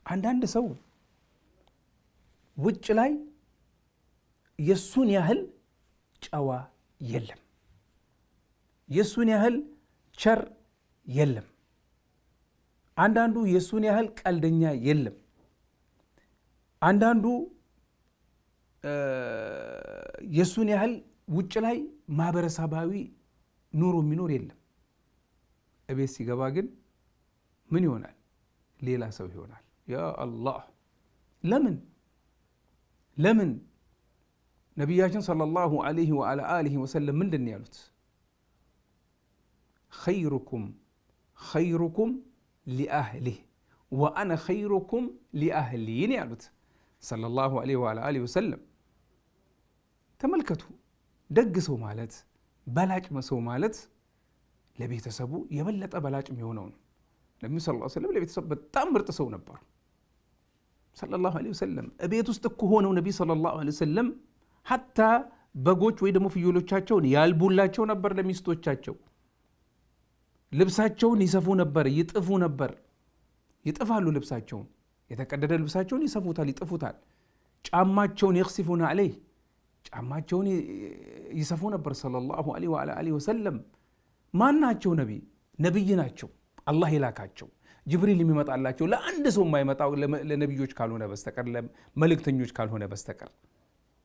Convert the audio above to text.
አንዳንድ ሰው ውጭ ላይ የሱን ያህል ጨዋ የለም፣ የሱን ያህል ቸር የለም። አንዳንዱ የሱን ያህል ቀልደኛ የለም። አንዳንዱ የሱን ያህል ውጭ ላይ ማህበረሰባዊ ኑሮ የሚኖር የለም። እቤት ሲገባ ግን ምን ይሆናል? ሌላ ሰው ይሆናል። ያ አላህ! ለምን ነቢያችን ሰለላሁ ዐለይሂ ወአሊሂ ወሰለም ምንድን ነው ያሉት? ኸይሩኩም ሊአህሊህ ወአነ ኸይሩኩም ሊአህሊ ነው ያሉት ሰለላሁ ዐለይሂ ወአሊሂ ወሰለም። ተመልከቱ፣ ደግ ሰው ማለት በላጭ ሰው ማለት ለቤተሰቡ የበለጠ በላጭ የሚሆነው ነው። ነቢዩ ሰለላሁ ዐለይሂ ወሰለም ለቤተሰቡ በጣም ምርጥ ሰው ነበሩ ሰለላሁ ዐለይሂ ወሰለም። እቤት ውስጥ እኮ ሆነው ነቢዩ ሰለላሁ ዐለይሂ ወሰለም ሐታ በጎች ወይ ደግሞ ፍየሎቻቸውን ያልቡላቸው ነበር ለሚስቶቻቸው። ልብሳቸውን ይሰፉ ነበር፣ ይጥፉ ነበር። ይጥፋሉ ልብሳቸውን፣ የተቀደደ ልብሳቸውን ይሰፉታል፣ ይጥፉታል። ጫማቸውን የኽሲፉና ዐለይህ፣ ጫማቸውን ይሰፉ ነበር ሰለላሁ ዐለይሂ ወሰለም። ማን ናቸው? ነቢይ ናቸው፣ አላህ የላካቸው። ጅብሪል የሚመጣላቸው ለአንድ ሰው የማይመጣው ለነቢዮች ካልሆነ በስተቀር፣ ለመልእክተኞች ካልሆነ በስተቀር